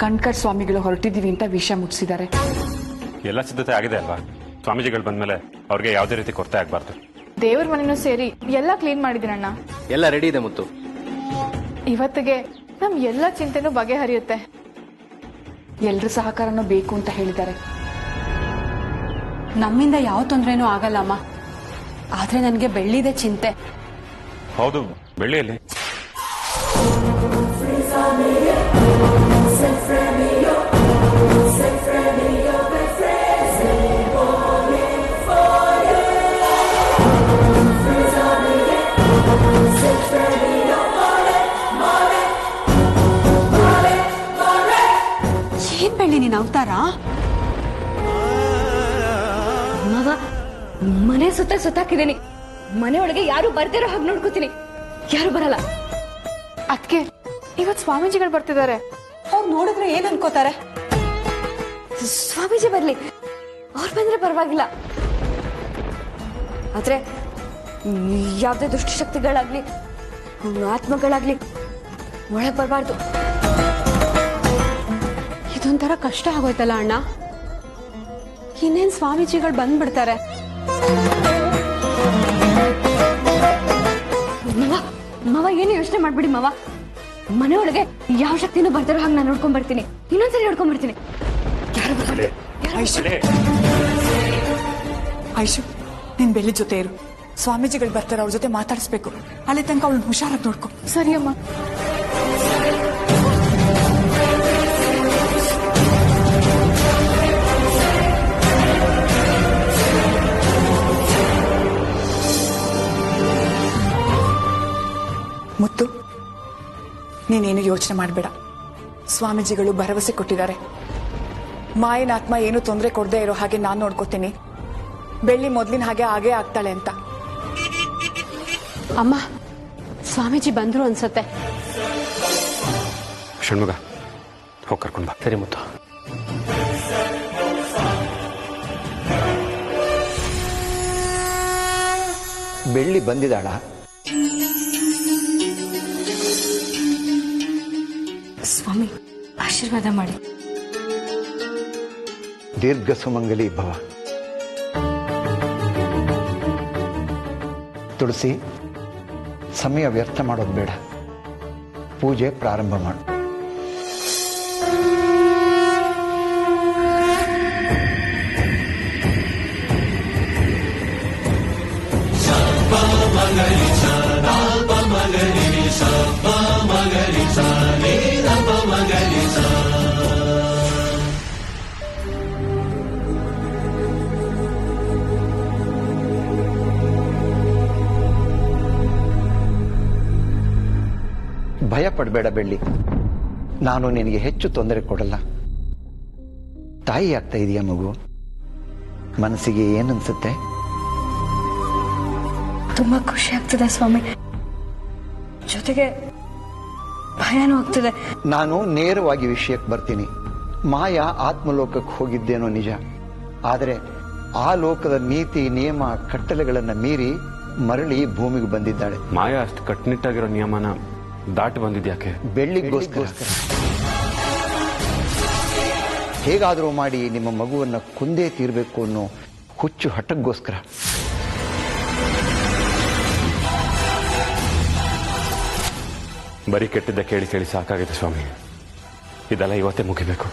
ಕಣ್ಕರ್ ಸ್ವಾಮಿಗಳು ಹೊರಟಿದ್ದೀವಿ ಅಂತ ವಿಷಯ ಮುಟ್ಟಿಸಿದ್ದಾರೆ. ಎಲ್ಲ ಸಿದ್ಧತೆ ಆಗಿದೆ ಅಲ್ವಾ? ಸ್ವಾಮೀಜಿಗಳು ಬಂದ್ಮೇಲೆ ಅವ್ರಿಗೆ ಯಾವುದೇ ರೀತಿ ಕೊರತೆ ಆಗಬಾರ್ದು. ದೇವ್ರ ಮನೆನೂ ಸೇರಿ ಎಲ್ಲ ಕ್ಲೀನ್ ಮಾಡಿದ್ದೀನಣ್ಣ. ಎಲ್ಲ ರೆಡಿ ಇದೆ ಮುತ್ತು. ಇವತ್ತಿಗೆ ನಮ್ ಎಲ್ಲ ಚಿಂತೆನೂ ಬಗೆಹರಿಯುತ್ತೆ. ಎಲ್ರ ಸಹಕಾರನೂ ಬೇಕು ಅಂತ ಹೇಳಿದ್ದಾರೆ. ನಮ್ಮಿಂದ ಯಾವ ತೊಂದರೆನೂ ಆಗಲ್ಲಮ್ಮ. ಆದ್ರೆ ನನಗೆ ಬೆಳ್ಳಿದೆ ಚಿಂತೆ. ಹೌದು, ಬೆಳ್ಳಿಯಲ್ಲಿ ಏನ್ ಬೆಳ್ಳಿ ನೀನ್ ಅವತಾರ? ಮನೆ ಸುತ್ತಾಕಿದ್ದೀನಿ. ಮನೆಯೊಳಗೆ ಯಾರು ಬರ್ತಿರೋ ಹಾಗೆ ನೋಡ್ಕೋತೀನಿ. ಯಾರು ಬರಲ್ಲ. ಅದಕ್ಕೆ ಇವತ್ ಸ್ವಾಮೀಜಿಗಳು ಬರ್ತಿದ್ದಾರೆ. ಅವ್ರು ನೋಡಿದ್ರೆ ಏನ್ ಅನ್ಕೋತಾರೆ? ಸ್ವಾಮೀಜಿ ಬರ್ಲಿ, ಅವ್ರು ಬಂದ್ರೆ ಪರವಾಗಿಲ್ಲ. ಆದ್ರೆ ಯಾವ್ದೇ ದುಷ್ಟಶಕ್ತಿಗಳಾಗ್ಲಿ ಆತ್ಮಗಳಾಗ್ಲಿ ಒಳಗ್ ಬರಬಾರ್ದು. ಇದೊಂಥರ ಕಷ್ಟ ಆಗೋಯ್ತಲ್ಲ ಅಣ್ಣ. ಇನ್ನೇನ್ ಸ್ವಾಮೀಜಿಗಳು ಬಂದ್ಬಿಡ್ತಾರೆ. ಮಾವ ಏನು ಯೋಚನೆ ಮಾಡ್ಬಿಡಿ ಮಾವ. ಮನೆಯೊಳಗೆ ಯಾವ ಶಕ್ತಿನೂ ಬರ್ತಾರೋ ಹಾಗೆ ನಾನು ನೋಡ್ಕೊಂಡ್ ಬರ್ತೀನಿ. ಇನ್ನೊಂದ್ಸರಿ ನೋಡ್ಕೊಂಡ್ ಬರ್ತೀನಿ. ಐಶು, ನೀನ್ ಬೆಳ್ಳಿ ಜೊತೆ ಇರು. ಸ್ವಾಮೀಜಿಗಳು ಬರ್ತಾರೆ, ಅವ್ರ ಜೊತೆ ಮಾತಾಡಿಸ್ಬೇಕು. ಅಲ್ಲಿ ತನಕ ಅವಳನ್ನ ಹುಷಾರಾಗಿ ನೋಡ್ಕೊ. ಸರಿ ಅಮ್ಮ. ಮುತ್ತು, ನೀನೇನು ಯೋಚನೆ ಮಾಡಬೇಡ. ಸ್ವಾಮೀಜಿಗಳು ಭರವಸೆ ಕೊಟ್ಟಿದ್ದಾರೆ. ಮಾಯನ ಆತ್ಮ ಏನು ತೊಂದರೆ ಕೊಡದೆ ಇರೋ ಹಾಗೆ ನಾನು ನೋಡ್ಕೋತೀನಿ. ಬೆಳ್ಳಿ ಮೊದ್ಲಿನ ಹಾಗೆ ಆಗೇ ಆಗ್ತಾಳೆ ಅಂತ. ಅಮ್ಮ, ಸ್ವಾಮೀಜಿ ಬಂದ್ರು ಅನ್ಸತ್ತೆ. ಷಣ್ಮುಗ, ಹೋಗಿ ಕರ್ಕೊಂಡು ಬಾ. ಸರಿ ಮುತ್ತು. ಬೆಳ್ಳಿ ಬಂದಿದ್ದಾಳ? ಸ್ವಾಮಿ ಆಶೀರ್ವಾದ ಮಾಡಿ. ದೀರ್ಘ ಸುಮಂಗಲಿ ಭವ. ತುಳಸಿ, ಸಮಯ ವ್ಯರ್ಥ ಮಾಡೋದು ಬೇಡ. ಪೂಜೆ ಪ್ರಾರಂಭ ಮಾಡು. ಭಯ ಪಡಬೇಡ ಬೆಳ್ಳಿ. ನಾನು ನಿನಗೆ ಹೆಚ್ಚು ತೊಂದರೆ ಕೊಡಲ್ಲ. ತಾಯಿ ಆಗ್ತಾ ಇದೆಯಾ ಮಗು? ಮನಸ್ಸಿಗೆ ಏನನ್ಸುತ್ತೆ? ತುಂಬಾ ಖುಷಿ ಆಗ್ತದೆ ಸ್ವಾಮಿ, ಜೊತೆಗೆ ಭಯನೂ ಆಗ್ತದೆ. ನಾನು ನೇರವಾಗಿ ವಿಷಯಕ್ಕೆ ಬರ್ತೀನಿ. ಮಾಯಾ ಆತ್ಮಲೋಕಕ್ಕೆ ಹೋಗಿದ್ದೇನೋ ನಿಜ. ಆದರೆ ಆ ಲೋಕದ ನೀತಿ ನಿಯಮ ಕಟ್ಟಳೆಗಳನ್ನು ಮೀರಿ ಮರಳಿ ಭೂಮಿಗೆ ಬಂದಿದ್ದಾಳೆ. ಮಾಯಾ ಅಷ್ಟು ಕಟ್ಟುನಿಟ್ಟಾಗಿರೋ ನಿಯಮನ ದಾಟಿ ಬಂದಿದ್ಯಾಕೆ? ಬೆಳ್ಳಿಗೋಸ್ಕರ. ಹೇಗಾದರೂ ಮಾಡಿ ನಿಮ್ಮ ಮಗುವನ್ನು ಕುಂದೇ ತೀರಬೇಕು ಅನ್ನೋ ಹುಚ್ಚು ಹಠಕ್ಕೋಸ್ಕರ. ಬರೀ ಕೆಟ್ಟಿದ್ದ ಕೇಳಿ ಕೇಳಿ ಸಾಕಾಗಿದೆ ಸ್ವಾಮಿ. ಇದೆಲ್ಲ ಇವತ್ತೇ ಮುಗಿಬೇಕು.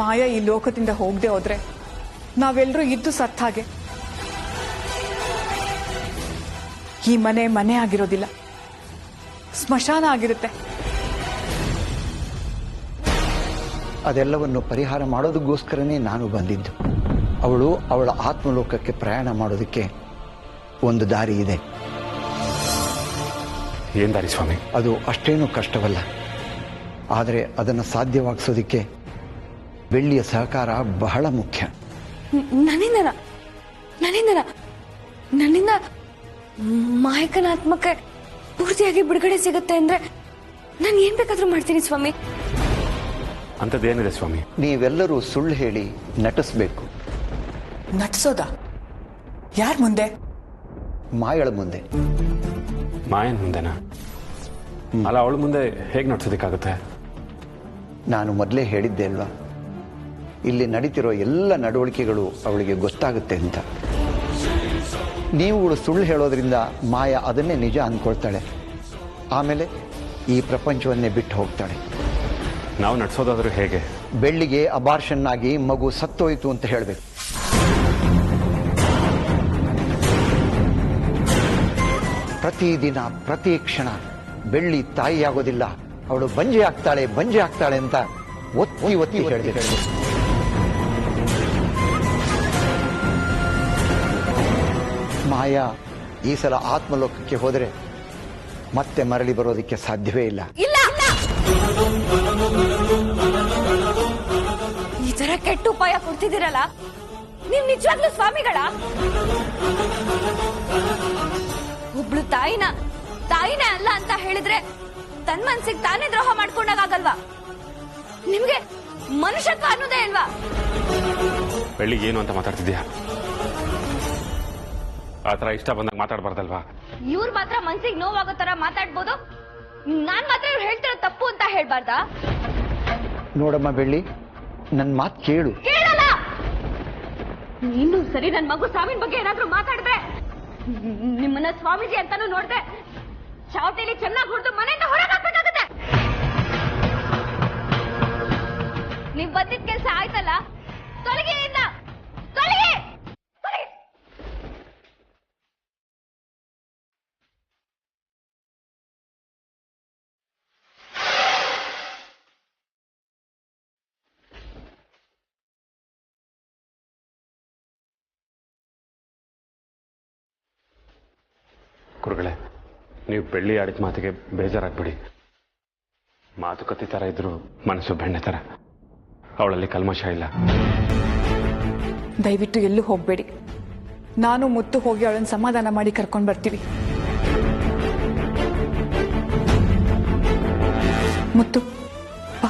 ಮಾಯಾ ಈ ಲೋಕದಿಂದ ಹೋಗದೆ ಹೋದ್ರೆ ನಾವೆಲ್ಲರೂ ಇದ್ದು ಸತ್ತ ಹಾಗೆ. ಈ ಮನೆ ಮನೆ ಆಗಿರೋದಿಲ್ಲ, ಸ್ಮಶಾನ ಆಗಿರುತ್ತೆ. ಅದೆಲ್ಲವನ್ನು ಪರಿಹಾರ ಮಾಡೋದಕ್ಕೋಸ್ಕರನೇ ನಾನು ಬಂದಿದ್ದು. ಅವಳು ಅವಳ ಆತ್ಮಲೋಕಕ್ಕೆ ಪ್ರಯಾಣ ಮಾಡೋದಕ್ಕೆ ಒಂದು ದಾರಿ ಇದೆ. ಏನ್ ದಾರಿ ಸ್ವಾಮಿ? ಅದು ಅಷ್ಟೇನೂ ಕಷ್ಟವಲ್ಲ. ಆದರೆ ಅದನ್ನು ಸಾಧ್ಯವಾಗಿಸೋದಕ್ಕೆ ಬೆಳ್ಳಿಯ ಸಹಕಾರ ಬಹಳ ಮುಖ್ಯ. ನನ್ನಿಂದ ಮಾಯಕನ ಆತ್ಮಕ್ಕೆ ಪೂರ್ತಿಯಾಗಿ ಬಿಡುಗಡೆ ಸಿಗುತ್ತೆ ಅಂದ್ರೆ ನಾನು ಏನ್ ಬೇಕಾದ್ರೂ ಮಾಡ್ತೀನಿ ಸ್ವಾಮಿ. ಅಂಥದ್ದೇನಿದೆ ಸ್ವಾಮಿ? ನೀವೆಲ್ಲರೂ ಸುಳ್ಳು ಹೇಳಿ ನಟಿಸ್ಬೇಕು. ನಟಿಸೋದ? ಯಾರ ಮುಂದೆ? ಮಾಯಳ ಮುಂದೆ. ಮಾಯನ್ ಮುಂದೆನಾ? ಅಲ್ಲ, ಅವಳ ಮುಂದೆ ಹೇಗೆ ನಡ್ಸೋದಕ್ಕಾಗುತ್ತೆ? ನಾನು ಮೊದಲೇ ಹೇಳಿದ್ದೆ ಅಲ್ವಾ, ಇಲ್ಲಿ ನಡೀತಿರೋ ಎಲ್ಲ ನಡವಳಿಕೆಗಳು ಅವಳಿಗೆ ಗೊತ್ತಾಗುತ್ತೆ ಅಂತ. ನೀವುಗಳು ಸುಳ್ಳು ಹೇಳೋದ್ರಿಂದ ಮಾಯಾ ಅದನ್ನೇ ನಿಜ ಅಂದ್ಕೊಳ್ತಾಳೆ. ಆಮೇಲೆ ಈ ಪ್ರಪಂಚವನ್ನೇ ಬಿಟ್ಟು ಹೋಗ್ತಾಳೆ. ನಾವು ನಡ್ಸೋದಾದ್ರೂ ಹೇಗೆ? ಬೆಳ್ಳಿಗೆ ಅಬಾರ್ಷನ್ ಆಗಿ ಮಗು ಸತ್ತೋಯ್ತು ಅಂತ ಹೇಳಬೇಕು. ಪ್ರತಿದಿನ ಪ್ರತಿ ಕ್ಷಣ ಬೆಳ್ಳಿ ತಾಯಿಯಾಗೋದಿಲ್ಲ, ಅವಳು ಬಂಜೆ ಆಗ್ತಾಳೆ ಅಂತ ಒತ್ತಿ ಒತ್ತಿ ಹೇಳಬೇಕು. ಮಾಯಾ ಈ ಸಲ ಆತ್ಮಲೋಕಕ್ಕೆ ಹೋದರೆ ಮತ್ತೆ ಮರಳಿ ಬರೋದಕ್ಕೆ ಸಾಧ್ಯವೇ ಇಲ್ಲ. ಈ ತರ ಕೆಟ್ಟ ಉಪಾಯ ಕೊಡ್ತಿದ್ದೀರಲ್ಲ, ನೀವ್ ನಿಜವಾಗ್ಲೂ ಸ್ವಾಮಿಗಳ? ಒಬ್ಳು ತಾಯಿನೇ ಅಲ್ಲ ಅಂತ ಹೇಳಿದ್ರೆ ತನ್ ಮನ್ಸಿಗೆ ತಾನೇ ದ್ರೋಹ ಮಾಡ್ಕೊಂಡಾಗಲ್ವಾ? ನಿಮ್ಗೆ ಮನುಷ್ಯತ್ವ ಅನ್ನೋದೇ ಇಲ್ವಾ? ಬೆಳ್ಳಿಗೆ ಏನು ಅಂತ ಮಾತಾಡ್ತಿದ್ಯಾ? ಆ ಥರ ಇಷ್ಟ ಬಂದಾಗ ಮಾತಾಡ್ಬಾರ್ದಲ್ವಾ? ಇವ್ರು ಮಾತ್ರ ಮನ್ಸಿಗೆ ನೋವಾಗೋ ತರ ಮಾತಾಡ್ಬೋದು, ನಾನ್ ಮಾತ್ರ ಇವ್ರು ಹೇಳ್ತಿರೋ ತಪ್ಪು ಅಂತ ಹೇಳ್ಬಾರ್ದಾ? ನೋಡಮ್ಮ ಬೆಳ್ಳಿ, ನನ್ನ ಮಾತು ಕೇಳು. ಕೇಳಲ್ಲ. ಇನ್ನು ಸರಿ ನನ್ ಮಗು ಸಾವಿನ ಬಗ್ಗೆ ಏನಾದ್ರೂ ಮಾತಾಡಿದ್ರೆ ನಿಮ್ಮನ್ನ ಸ್ವಾಮೀಜಿ ಅಂತಾನು ನೋಡ್ದೆ ಚಾವಟಿಲಿ ಚೆನ್ನಾಗಿ ಹೊಡೆದು ಮನೆಯಿಂದ ಹೊರಗೆ ಹಾಕ್ಬೇಕಾಗುತ್ತೆ. ನೀವ್ ಬಂದಿದ್ ಕೆಲ್ಸ ಆಯ್ತಲ್ಲ, ತೊಲಗಿ ಇಲ್ಲ, ತೊಲಗಿ. ಗುರುಗಳೇ, ನೀವು ಬೆಳ್ಳಿ ಆಡಿದ ಮಾತಿಗೆ ಬೇಜಾರಾಗ್ಬಿಡಿ. ಮಾತುಕತೆ ಥರ ಇದ್ರು ಮನಸ್ಸು ಬೆಣ್ಣೆ ಥರ, ಅವಳಲ್ಲಿ ಕಲ್ಮಶ ಇಲ್ಲ. ದಯವಿಟ್ಟು ಎಲ್ಲೂ ಹೋಗ್ಬೇಡಿ. ನಾನು ಮುತ್ತು ಹೋಗಿ ಅವಳನ್ನು ಸಮಾಧಾನ ಮಾಡಿ ಕರ್ಕೊಂಡು ಬರ್ತೀವಿ. ಮುತ್ತು ಬಾ.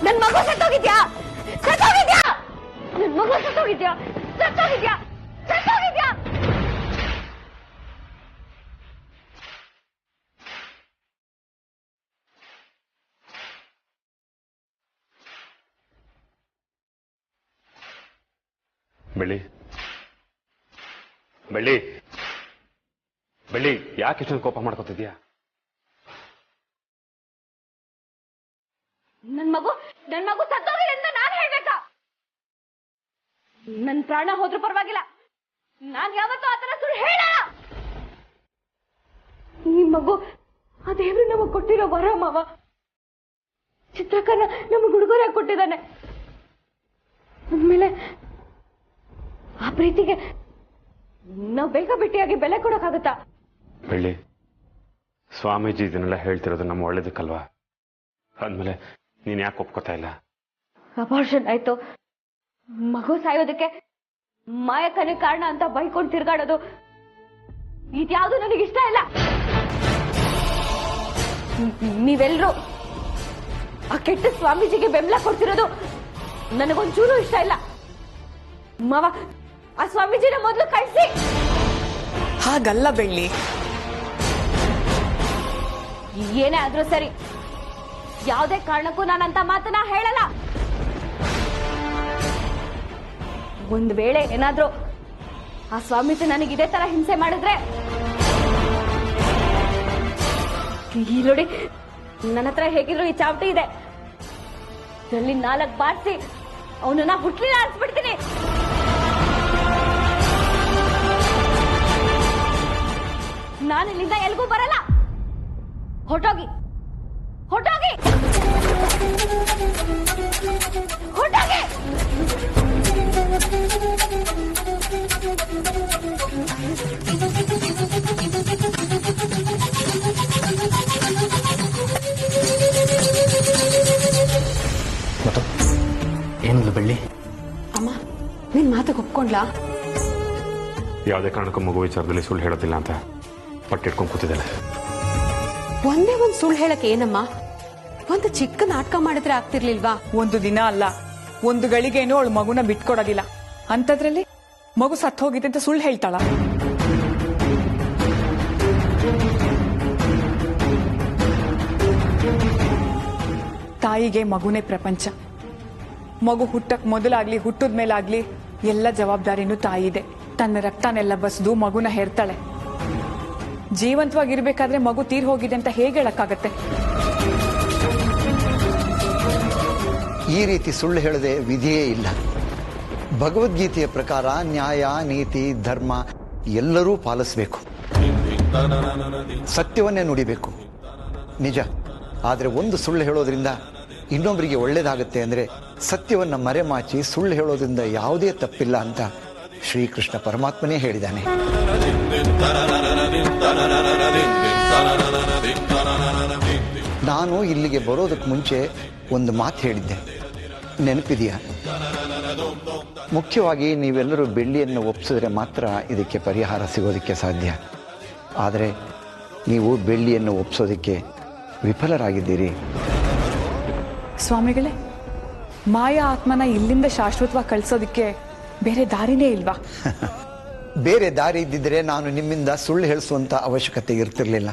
ನನ್ ಮಗು ಸತ್ತೋಗಿದ್ಯಾ? ನನ್ ಮಗು ಸತ್ತೋಗಿದ್ಯಾ? ಬೆಳ್ಳಿ ಯಾಕೆ ಇಷ್ಟೊಂದು ಕೋಪ ಮಾಡ್ಕೋತಿದ್ಯಾ? ನನ್ ಮಗು ಸತ್ತೋಗಿದೆ ಅಂತ ನಾನ್ ಹೇಳ್ಬೇಕಾ? ನನ್ ಪ್ರಾಣ ಹೋದ್ರೂ ಪರವಾಗಿಲ್ಲ, ನಾನ್ ಯಾವತ್ತೂ ಆತರ ಸುಳ್ಳು ಹೇಳಲ್ಲ. ಈ ಮಗು ಆ ದೇವ್ರು ನಮಗ್ ಕೊಟ್ಟಿರೋ ವರ ಮಾವ. ಚಿತ್ರಕನ ನಮಗ್ ಉಡುಗೊರೆ ಕೊಟ್ಟಿದ್ದಾನೆ. ಅಂದ್ಮೇಲೆ ಆ ಪ್ರೀತಿಗೆ ನಾವ್ ಬೇಗ ಭೇಟಿಯಾಗಿ ಬೆಲೆ ಕೊಡಕ್ಕಾಗತ್ತಾ? ಬೆಳ್ಳಿ, ಸ್ವಾಮೀಜಿ ಇದನ್ನೆಲ್ಲ ಹೇಳ್ತಿರೋದು ನಮ್ಮ ಒಳ್ಳೇದಕ್ಕಲ್ವಾ? ಅಂದ್ಮೇಲೆ ನೀನ್ ಯಾಕೆ ಒಪ್ಕೋತಾ ಇಲ್ಲ? ಅಬಾರ್ಷನ್ ಆಯ್ತು, ಮಗು ಸಾಯೋದಕ್ಕೆ ಮಾಯಕನೇ ಕಾರಣ ಅಂತ ಬೈಕೊಂಡು ತಿರ್ಗಾಡೋದು ಇದ್ಯಾವುದು ನನಗಿಷ್ಟ ಇಲ್ಲ. ನೀವೆಲ್ರೂ ಆ ಕೆಟ್ಟ ಸ್ವಾಮೀಜಿಗೆ ಬೆಂಬಲ ಕೊಡ್ತಿರೋದು ನನಗೊಂಚೂರು ಇಷ್ಟ ಇಲ್ಲ. ಮಾವ, ಆ ಸ್ವಾಮೀಜಿನ ಮೊದಲು ಕಳಿಸಿ. ಹಾಗಲ್ಲ ಬೆಳ್ಳಿ. ಏನೇ ಆದ್ರೂ ಸರಿ, ಯಾವುದೇ ಕಾರಣಕ್ಕೂ ನಾನಂತ ಮಾತನ್ನ ಹೇಳಲ್ಲ. ಒಂದ್ ವೇಳೆ ಏನಾದ್ರೂ ಆ ಸ್ವಾಮೀಜಿ ನನಗೆ ಇದೇ ತರ ಹಿಂಸೆ ಮಾಡಿದ್ರೆ, ಈ ನೋಡಿ ನನ್ನ ಹತ್ರ ಹೇಗಿದ್ರು ಈ ಚಾವಟಿ ಇದೆ, ಇದರಲ್ಲಿ 4 ಬಾರಿಸಿ ಅವನನ್ನ ಹುಟ್ಲಿಲ್ಲ ಅನ್ಸ್ಬಿಡ್ತೀನಿ. ನಾನು ಇಲ್ಲಿಂದ ಎಲ್ಗೂ ಬರಲ್ಲ. ಹೊರಟೋಗಿ ಹೊರಟೋಗಿ ಹೊರಟೋಗಿ. ಏನಿಲ್ಲ ಬೆಳ್ಳಿ. ಅಮ್ಮ, ನಿನ್ ಮಾತಿಗೆ ಒಪ್ಕೊಂಡ್ಲಾ? ಯಾವುದೇ ಕಾರಣಕ್ಕೂ ಮಗು ವಿಚಾರದಲ್ಲಿ ಸುಳ್ಳು ಹೇಳೋದಿಲ್ಲ ಅಂತ ಪಟ್ಟಿಟ್ಕೊಂಡು ಕೂತಿದ್ದಾಳೆ. ಒಂದೇ ಒಂದ್ ಸುಳ್ಳು ಹೇಳಕ್ ಏನಮ್ಮ? ಒಂದು ಚಿಕ್ಕ ನಾಟಕ ಮಾಡಿದ್ರೆ ಆಗ್ತಿರ್ಲಿಲ್ವಾ? ಒಂದು ದಿನ ಅಲ್ಲ, ಒಂದು ಗಳಿಗೆನೂ ಅವಳು ಮಗುನ ಬಿಟ್ಕೊಡೋದಿಲ್ಲ. ಅಂತದ್ರಲ್ಲಿ ಮಗು ಸತ್ತು ಹೋಗಿದೆ ಅಂತ ಸುಳ್ಳು ಹೇಳ್ತಾಳ? ತಾಯಿಗೆ ಮಗುನೇ ಪ್ರಪಂಚ. ಮಗು ಹುಟ್ಟಕ್ ಮೊದಲಾಗ್ಲಿ ಹುಟ್ಟದ ಮೇಲಾಗ್ಲಿ ಎಲ್ಲ ಜವಾಬ್ದಾರಿನೂ ತಾಯಿದೆ. ತನ್ನ ರಕ್ತನೆಲ್ಲ ಬಸ್ದು ಮಗುನ ಹೇರ್ತಾಳೆ. ಜೀವಂತವಾಗಿರ್ಬೇಕಾದ್ರೆ ಮಗು ತೀರ್ ಹೋಗಿದೆ ಅಂತ ಹೇಗೆ ಹೇಳಕ್ಕಾಗತ್ತೆ? ಈ ರೀತಿ ಸುಳ್ಳು ಹೇಳದೆ ವಿಧಿಯೇ ಇಲ್ಲ. ಭಗವದ್ಗೀತೆಯ ಪ್ರಕಾರ ನ್ಯಾಯ, ನೀತಿ, ಧರ್ಮ ಎಲ್ಲರೂ ಪಾಲಿಸಬೇಕು. ಸತ್ಯವನ್ನೇ ನುಡಿಬೇಕು. ನಿಜ. ಆದರೆ ಒಂದು ಸುಳ್ಳು ಹೇಳೋದ್ರಿಂದ ಇನ್ನೊಬ್ಬರಿಗೆ ಒಳ್ಳೇದಾಗುತ್ತೆ ಅಂದರೆ ಸತ್ಯವನ್ನು ಮರೆಮಾಚಿ ಸುಳ್ಳು ಹೇಳೋದ್ರಿಂದ ಯಾವುದೇ ತಪ್ಪಿಲ್ಲ ಅಂತ ಶ್ರೀಕೃಷ್ಣ ಪರಮಾತ್ಮನೇ ಹೇಳಿದ್ದಾನೆ. ನಾನು ಇಲ್ಲಿಗೆ ಬರೋದಕ್ಕೆ ಮುಂಚೆ ಒಂದು ಮಾತು ಹೇಳಿದ್ದೆ, ನೆನಪಿದೆಯಾ? ಮುಖ್ಯವಾಗಿ ನೀವೆಲ್ಲರೂ ಬೆಳ್ಳಿಯನ್ನು ಒಪ್ಪಿಸಿದ್ರೆ ಮಾತ್ರ ಇದಕ್ಕೆ ಪರಿಹಾರ ಸಿಗೋದಕ್ಕೆ ಸಾಧ್ಯ. ಆದರೆ ನೀವು ಬೆಳ್ಳಿಯನ್ನು ಒಪ್ಪಿಸೋದಕ್ಕೆ ವಿಫಲರಾಗಿದ್ದೀರಿ. ಸ್ವಾಮಿಗಳೇ, ಮಾಯಾ ಆತ್ಮನ ಇಲ್ಲಿಂದ ಶಾಶ್ವತವಾಗಿ ಕಳಿಸೋದಕ್ಕೆ ಬೇರೆ ದಾರಿನೇ ಇಲ್ವಾ? ಬೇರೆ ದಾರಿ ಇದ್ದಿದ್ರೆ ನಾನು ನಿಮ್ಮಿಂದ ಸುಳ್ಳು ಹೇಳಿಸುವಂಥ ಅವಶ್ಯಕತೆ ಇರ್ತಿರ್ಲಿಲ್ಲ.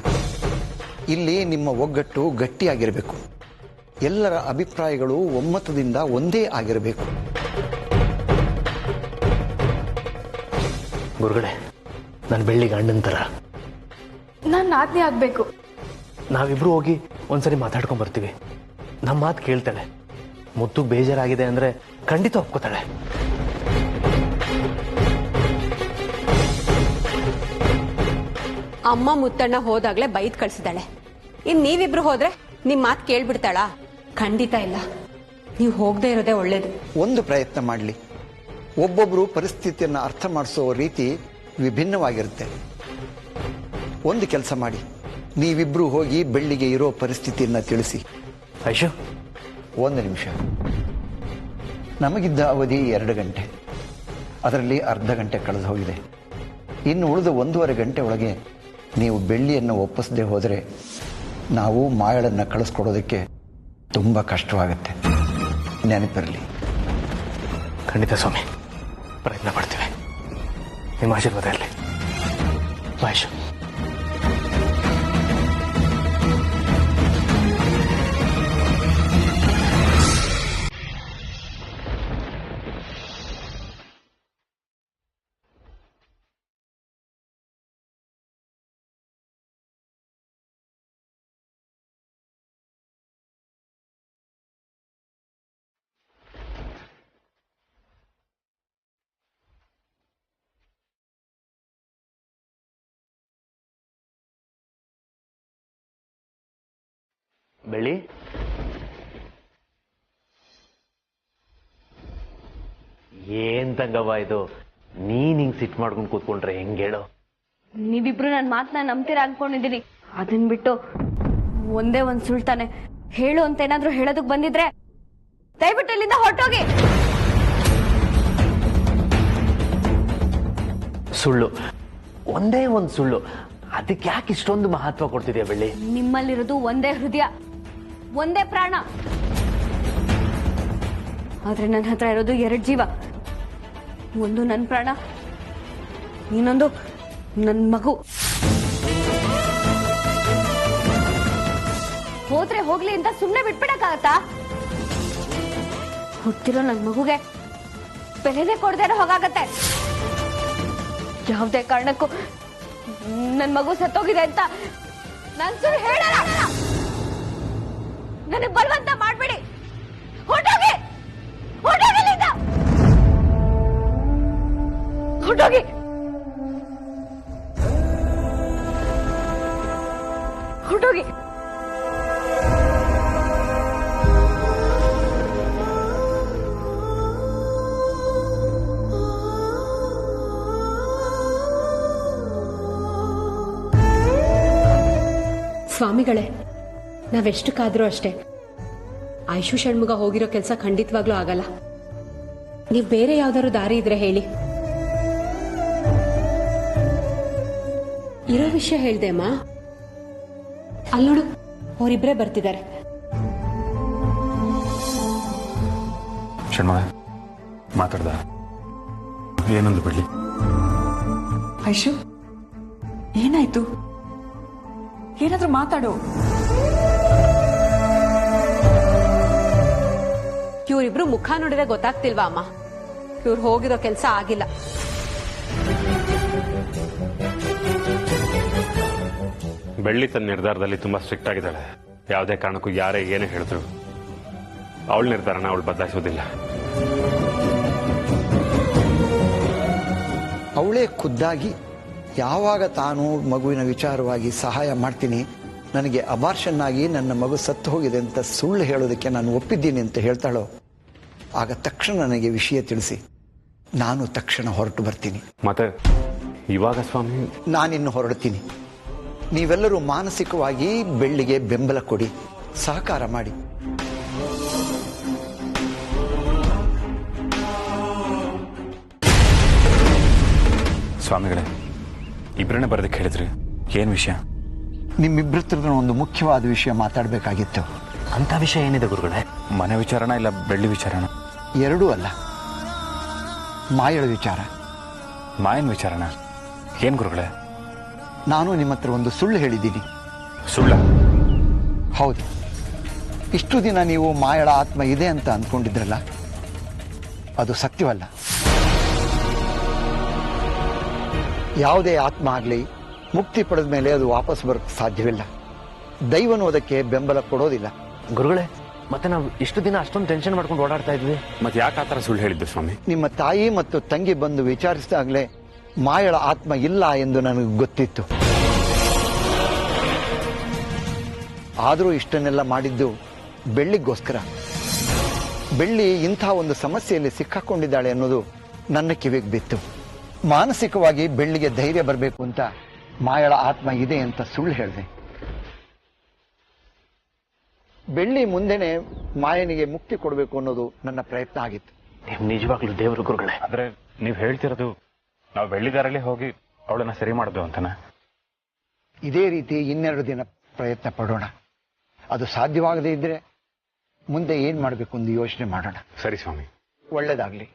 ಇಲ್ಲಿ ನಿಮ್ಮ ಒಗ್ಗಟ್ಟು ಗಟ್ಟಿಯಾಗಿರಬೇಕು. ಎಲ್ಲರ ಅಭಿಪ್ರಾಯಗಳು ಒಮ್ಮತದಿಂದ ಒಂದೇ ಆಗಿರಬೇಕು. ಗುರುಗಳೇ, ನನ್ನ ಬೆಳ್ಳಿ ಗಂಡನ ಥರ ನಾನು ನಾದ್ನಿ ಆಗ್ಬೇಕು. ನಾವಿಬ್ರು ಹೋಗಿ ಒಂದ್ಸರಿ ಮಾತಾಡ್ಕೊಂಡ್ ಬರ್ತೀವಿ. ನಮ್ಮ ಮಾತು ಕೇಳ್ತಾಳೆ. ಮುತ್ತು ಬೇಜಾರಾಗಿದೆ ಅಂದ್ರೆ ಖಂಡಿತ ಒಪ್ಕೋತಾಳೆ. ಅಮ್ಮ ಮುತ್ತಣ್ಣ ಹೋದಾಗ್ಲೇ ಬೈದ್ ಕಳ್ಸಿದಾಳೆ. ಇನ್ ನೀವಿಬ್ರು ಹೋದ್ರೆ ನಿಮ್ ಮಾತು ಕೇಳ್ಬಿಡ್ತಾಳಾ? ಖಂಡಿತ ಇಲ್ಲ. ನೀವು ಹೋಗದೆ ಇರೋದೇ ಒಳ್ಳೇದು. ಒಂದು ಪ್ರಯತ್ನ ಮಾಡಲಿ. ಒಬ್ಬೊಬ್ಬರು ಪರಿಸ್ಥಿತಿಯನ್ನು ಅರ್ಥ ಮಾಡಿಸೋ ರೀತಿ ವಿಭಿನ್ನವಾಗಿರುತ್ತೆ. ಒಂದು ಕೆಲಸ ಮಾಡಿ, ನೀವಿಬ್ರು ಹೋಗಿ ಬೆಳ್ಳಿಗೆ ಇರೋ ಪರಿಸ್ಥಿತಿಯನ್ನು ತಿಳಿಸಿ. ಐಶು, ಒಂದು ನಿಮಿಷ. ನಮಗಿದ್ದ ಅವಧಿ 2 ಗಂಟೆ. ಅದರಲ್ಲಿ ಅರ್ಧ ಗಂಟೆ ಕಳೆದು ಹೋಗಿದೆ. ಇನ್ನು ಉಳಿದ 1.5 ಗಂಟೆ ಒಳಗೆ ನೀವು ಬೆಳ್ಳಿಯನ್ನು ಒಪ್ಪಿಸದೆ ಹೋದರೆ ನಾವು ಮಾಯಳನ್ನು ಕಳಿಸ್ಕೊಡೋದಕ್ಕೆ ತುಂಬ ಕಷ್ಟವಾಗುತ್ತೆ. ನೆನಪಿರಲಿ. ಖಂಡಿತ ಸ್ವಾಮಿ, ಪ್ರಯತ್ನ ಪಡ್ತೀವಿ. ನಿಮ್ಮ ಆಶೀರ್ವಾದ ಇರಲಿ. ಐಶು. ಬೆಳ್ಳಿ, ಏನ್ ತಂಗವ್ವ ಇದು? ನೀನ್ ಹಿಂಗ್ ಸಿಟ್ ಮಾಡ್ಕೊಂಡು ಕೂತ್ಕೊಂಡ್ರೆ ಹೆಂಗ್ ಹೇಳು? ನೀವಿಬ್ರು ನನ್ನ ಮಾತನ್ನ ನಂಬ್ತೀರಾ ಅನ್ಕೊಂಡಿದ್ದೀರಿ. ಅದನ್ ಬಿಟ್ಟು ಒಂದೇ ಒಂದ್ ಸುಳ್ತಾನೆ ಹೇಳು ಅಂತ ಏನಾದ್ರೂ ಹೇಳೋದಕ್ ಬಂದಿದ್ರೆ ದಯವಿಟ್ಟು ಇಲ್ಲಿಂದ ಹೊರಟೋಗಿ. ಸುಳ್ಳು, ಒಂದೇ ಒಂದ್ ಸುಳ್ಳು, ಅದಕ್ಕೆ ಯಾಕೆ ಇಷ್ಟೊಂದು ಮಹತ್ವ ಕೊಡ್ತಿದ್ಯಾ ಬೆಳ್ಳಿ? ನಿಮ್ಮಲ್ಲಿರೋದು ಒಂದೇ ಹೃದಯ, ಒಂದೇ ಪ್ರಾಣ. ಆದ್ರೆ ನನ್ನ ಹತ್ರ ಇರೋದು 2 ಜೀವ. ಒಂದು ನನ್ನ ಪ್ರಾಣ, ಇನ್ನೊಂದು ನನ್ನ ಮಗು. ಹೋದ್ರೆ ಹೋಗ್ಲಿ ಅಂತ ಸುಮ್ಮನೆ ಬಿಟ್ಬಿಡಕ್ಕಾಗತ್ತಾ? ಹುಟ್ಟಿರೋ ನನ್ನ ಮಗುಗೆ ಬೆಲೆನೇ ಕೊಡದೇ ಇರೋ ಹಾಗಾಗತ್ತೆ. ಯಾವುದೇ ಕಾರಣಕ್ಕೂ ನನ್ನ ಮಗು ಸತ್ತೋಗಿದೆ ಅಂತ ನಾನು ಸುಳ್ಳು ಹೇಳಲ್ಲ. ನನಗೆ ಬಲವಂತ ಮಾಡ್ಬೇಡಿ. ಹೊರಟೋಗಿ, ಹೊರಟೋಗಿ ಇಲ್ಲಿಂದ, ಹೊರಟೋಗಿ. ಹೊರಟೋಗಿ. ಸ್ವಾಮಿಗಳೇ, ನಾವೆಷ್ಟಕ್ಕಾದ್ರೂ ಅಷ್ಟೇ. ಐಶು ಷಣ್ಮುಗ ಹೋಗಿರೋ ಕೆಲಸ ಖಂಡಿತವಾಗ್ಲೂ ಆಗಲ್ಲ. ನೀವು ಬೇರೆ ಯಾವ್ದಾದ್ರು ದಾರಿ ಇದ್ರೆ ಹೇಳಿ. ಇರೋ ವಿಷಯ ಹೇಳ್ದೆ ಅಮ್ಮ. ಅಲ್ಲೋಡು, ಅವರಿಬ್ಬರೇ ಬರ್ತಿದ್ದಾರೆ. ಷಣ್ಮುಗ ಮಾತಾಡ್ದ? ಏನಂದು ಬಿಡ್ಲಿ? ಐಶು, ಏನಾಯ್ತು? ಏನಾದ್ರೂ ಮಾತಾಡು. ಇವ್ರಿಬ್ರು ಮುಖ ನೋಡಿದ್ರೆ ಗೊತ್ತಾಗ್ತಿಲ್ವಾ ಅಮ್ಮ? ಇವ್ರು ಹೋಗಿರೋ ಕೆಲಸ ಆಗಿಲ್ಲ. ಬೆಳ್ಳಿ ತನ್ನ ನಿರ್ಧಾರದಲ್ಲಿ ತುಂಬಾ ಸ್ಟ್ರಿಕ್ಟ್ ಆಗಿದ್ದಾಳೆ. ಯಾವುದೇ ಕಾರಣಕ್ಕೂ ಯಾರೇ ಏನೇ ಹೇಳಿದ್ರು ಅವಳ ನಿರ್ಧಾರನ ಅವಳು ಬದಲಾಯಿಸೋದಿಲ್ಲ. ಅವಳೇ ಖುದ್ದಾಗಿ ಯಾವಾಗ ತಾನು ಮಗುವಿನ ವಿಚಾರವಾಗಿ ಸಹಾಯ ಮಾಡ್ತೀನಿ, ನನಗೆ ಅಬಾರ್ಷನ್ ಆಗಿ ನನ್ನ ಮಗು ಸತ್ತು ಹೋಗಿದೆ ಅಂತ ಸುಳ್ಳು ಹೇಳೋದಕ್ಕೆ ನಾನು ಒಪ್ಪಿದ್ದೀನಿ ಅಂತ ಹೇಳ್ತಾಳೋ, ಆಗ ತಕ್ಷಣ ನನಗೆ ವಿಷಯ ತಿಳಿಸಿ, ನಾನು ತಕ್ಷಣ ಹೊರಟು ಬರ್ತೀನಿ. ಮತ್ತೆ ಇವಾಗ ಸ್ವಾಮಿ ನಾನಿನ್ನು ಹೊರಡ್ತೀನಿ. ನೀವೆಲ್ಲರೂ ಮಾನಸಿಕವಾಗಿ ಬೆಳ್ಳಿಗೆ ಬೆಂಬಲ ಕೊಡಿ, ಸಹಕಾರ ಮಾಡಿ. ಸ್ವಾಮಿಗಳೇ, ಇಬ್ಬರನ್ನೇ ಬರೋದಕ್ಕೆ ಹೇಳಿದ್ರಿ, ಏನು ವಿಷಯ? ನಿಮ್ಮಿಬ್ಬರ ಹತ್ರ ಒಂದು ಮುಖ್ಯವಾದ ವಿಷಯ ಮಾತಾಡಬೇಕಾಗಿತ್ತು. ಅಂತ ವಿಷಯ ಏನಿದೆ ಗುರುಗಳೇ? ಮನೆ ವಿಚಾರಣ ಇಲ್ಲ ಬೆಳ್ಳಿ ವಿಚಾರಣ? ಎರಡೂ ಅಲ್ಲ, ಮಾಯಳ ವಿಚಾರ. ಮಾಯನ್ ವಿಚಾರಣ? ಏನು ಗುರುಗಳೇ? ನಾನು ನಿಮ್ಮ ಹತ್ರ ಒಂದು ಸುಳ್ಳು ಹೇಳಿದ್ದೀನಿ. ಸುಳ್ಳ? ಹೌದು. ಇಷ್ಟು ದಿನ ನೀವು ಮಾಯಳ ಆತ್ಮ ಇದೆ ಅಂತ ಅಂದ್ಕೊಂಡಿದ್ರಲ್ಲ, ಅದು ಸತ್ಯವಲ್ಲ. ಯಾವುದೇ ಆತ್ಮ ಆಗಲಿ ಮುಕ್ತಿ ಪಡೆದ ಮೇಲೆ ಅದು ವಾಪಸ್ ಬರೋಕ್ಕೆ ಸಾಧ್ಯವಿಲ್ಲ. ದೈವನು ಅದಕ್ಕೆ ಬೆಂಬಲ ಕೊಡೋದಿಲ್ಲ. ಗುರುಗಳೇ, ಮತ್ತೆ ನಾವು ಇಷ್ಟು ದಿನ ಅಷ್ಟೊಂದು ಟೆನ್ಷನ್ ಮಾಡ್ಕೊಂಡು ಓಡಾಡ್ತಾ ಇದ್ವಿ. ಮತ್ತೆ ಯಾಕೆ ಆ ಥರ ಸುಳ್ಳು ಹೇಳಿದ್ದು ಸ್ವಾಮಿ? ನಿಮ್ಮ ತಾಯಿ ಮತ್ತು ತಂಗಿ ಬಂದು ವಿಚಾರಿಸಿದಾಗಲೇ ಮಾಯಳ ಆತ್ಮ ಇಲ್ಲ ಎಂದು ನನಗೆ ಗೊತ್ತಿತ್ತು. ಆದರೂ ಇಷ್ಟನ್ನೆಲ್ಲ ಮಾಡಿದ್ದು ಬೆಳ್ಳಿಗೋಸ್ಕರ. ಬೆಳ್ಳಿ ಇಂಥ ಒಂದು ಸಮಸ್ಯೆಯಲ್ಲಿ ಸಿಕ್ಕಾಕೊಂಡಿದ್ದಾಳೆ ಅನ್ನೋದು ನನ್ನ ಕಿವಿಗೆ ಬಿತ್ತು. ಮಾನಸಿಕವಾಗಿ ಬೆಳ್ಳಿಗೆ ಧೈರ್ಯ ಬರಬೇಕು ಅಂತ ಮಾಯಳ ಆತ್ಮ ಇದೆ ಅಂತ ಸುಳ್ಳು ಹೇಳಿದೆ. ಬೆಳ್ಳಿ ಮುಂದೆನೆ ಮಾಯನಿಗೆ ಮುಕ್ತಿ ಕೊಡಬೇಕು ಅನ್ನೋದು ನನ್ನ ಪ್ರಯತ್ನ ಆಗಿತ್ತು. ನೀವು ನಿಜವಾಗ್ಲೂ ದೇವರು ಗುರುಗಳೇ. ಆದ್ರೆ ನೀವು ಹೇಳ್ತಿರೋದು ನಾವು ಬೆಳ್ಳಿದಾರಲ್ಲಿ ಹೋಗಿ ಅವಳನ್ನ ಸರಿ ಮಾಡೋದು ಅಂತನಾ? ಇದೇ ರೀತಿ 2 ದಿನ ಪ್ರಯತ್ನ ಪಡೋಣ. ಅದು ಸಾಧ್ಯವಾಗದೇ ಇದ್ರೆ ಮುಂದೆ ಏನ್ ಮಾಡಬೇಕು ಎಂದು ಯೋಚನೆ ಮಾಡೋಣ. ಸರಿ ಸ್ವಾಮಿ. ಒಳ್ಳೇದಾಗ್ಲಿ.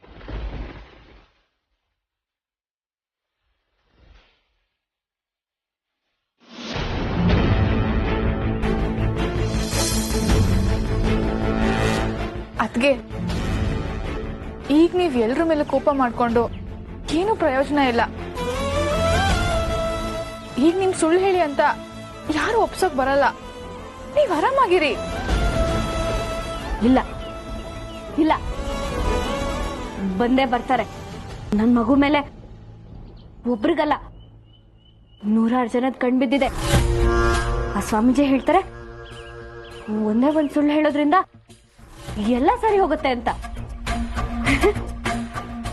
ಅದ್ಗೆ ಈಗ ನೀವ್ ಎಲ್ರ ಮೇಲೆ ಕೋಪ ಮಾಡ್ಕೊಂಡು ಏನು ಪ್ರಯೋಜನ ಇಲ್ಲ. ಈಗ ನಿಮ್ ಸುಳ್ಳು ಹೇಳಿ ಅಂತ ಯಾರು ಒಪ್ಸೋಕ್ ಬರಲ್ಲ. ನೀವ್ ಆರಾಮಾಗಿರಿ. ಇಲ್ಲ ಇಲ್ಲ, ಬಂದೇ ಬರ್ತಾರೆ. ನನ್ ಮಗು ಮೇಲೆ ಒಬ್ರಿಗಲ್ಲ 100 ಜನದ ಕಣ್ಬಿದ್ದಿದೆ. ಆ ಸ್ವಾಮೀಜಿ ಹೇಳ್ತಾರೆ ಒಂದೇ ಒಂದ್ ಸುಳ್ಳು ಹೇಳೋದ್ರಿಂದ ಎಲ್ಲ ಸರಿ ಹೋಗುತ್ತೆ ಅಂತ.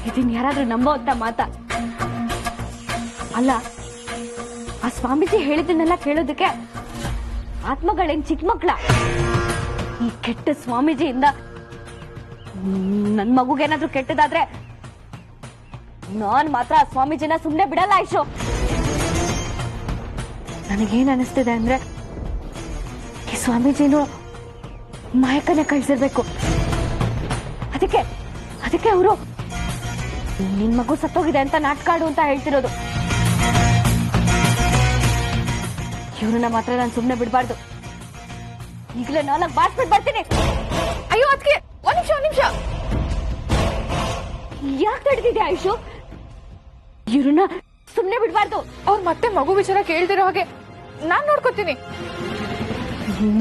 ಇದನ್ ಯಾರಾದ್ರೂ ನಂಬೋ ಅಂತ ಮಾತಾ? ಅಲ್ಲ, ಆ ಸ್ವಾಮೀಜಿ ಹೇಳಿದ್ದನ್ನೆಲ್ಲ ಕೇಳೋದಕ್ಕೆ ಆತ್ಮಗಳೇನ್ ಚಿಕ್ಕ ಮಕ್ಳ? ಈ ಕೆಟ್ಟ ಸ್ವಾಮೀಜಿಯಿಂದ ನನ್ ಮಗುಗೇನಾದ್ರೂ ಕೆಟ್ಟದಾದ್ರೆ ನಾನ್ ಮಾತ್ರ ಆ ಸ್ವಾಮೀಜಿನ ಸುಮ್ನೆ ಬಿಡಲ್ಲ ಐಶು. ನನಗೇನ್ ಅನಿಸ್ತಿದೆ ಅಂದ್ರೆ ಈ ಸ್ವಾಮೀಜಿನೂ ಮಾಯಕನೇ ಕಳ್ಸಿರ್ಬೇಕು. ಅದಕ್ಕೆ ಅವರು ನಿನ್ ಮಗು ಸತ್ತೋಗಿದೆ ಅಂತ ನಾಟ್ಕಾಡು ಅಂತ ಹೇಳ್ತಿರೋದು. ಇವ್ರನ್ನ ಮಾತ್ರ ನಾನು ಸುಮ್ನೆ ಬಿಡ್ಬಾರ್ದು. ಈಗಲೇ 4 ಬಾರ್ಸ್ಬಿಟ್ಟು ಬರ್ತೀನಿ. ಅಯ್ಯೋ ಅದಕ್ಕೆ ಒಂದ್ ನಿಮಿಷ. ಯಾಕೆ ತಡೆದಿದ್ಯಾ ಐಶು? ಇವ್ರನ್ನ ಸುಮ್ನೆ ಬಿಡ್ಬಾರ್ದು. ಅವ್ರು ಮತ್ತೆ ಮಗು ವಿಚಾರ ಕೇಳ್ದಿರೋ ಹಾಗೆ ನಾನ್ ನೋಡ್ಕೋತೀನಿ.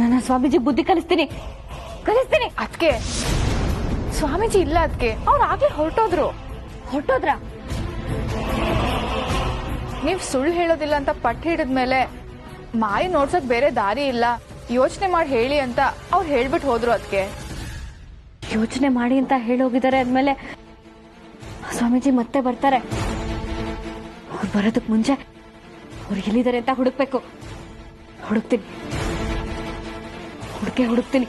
ನನ್ನ ಸ್ವಾಮೀಜಿ ಬುದ್ಧಿ ಕಲಿಸ್ತೀನಿ. ಅದಕ್ಕೆ ಸ್ವಾಮೀಜಿ ಇಲ್ಲ, ಅದಕ್ಕೆ ಅವ್ರು ಆಗ್ಲೇ ಹೊರಟೋದ್ರ. ನೀವ್ ಸುಳ್ಳು ಹೇಳೋದಿಲ್ಲ ಅಂತ ಪಟ್ಟು ಹಿಡಿದ್ಮೇಲೆ ಮಾಯಿ ನೋಡ್ಸಕ್ ಬೇರೆ ದಾರಿ ಇಲ್ಲ, ಯೋಚನೆ ಮಾಡಿ ಹೇಳಿ ಅಂತ ಅವ್ರು ಹೇಳ್ಬಿಟ್ಟು ಹೋದ್ರು. ಅದಕ್ಕೆ ಯೋಚನೆ ಮಾಡಿ ಅಂತ ಹೇಳೋಗಿದ್ದಾರೆ ಅಂದ್ಮೇಲೆ ಸ್ವಾಮೀಜಿ ಮತ್ತೆ ಬರ್ತಾರೆ. ಅವ್ರು ಬರೋದಕ್ ಮುಂಚೆ ಅವ್ರು ಎಲ್ಲಿದ್ದಾರೆ ಅಂತ ಹುಡುಕ್ತೀನಿ. ಹುಡುಕ್ತೀನಿ.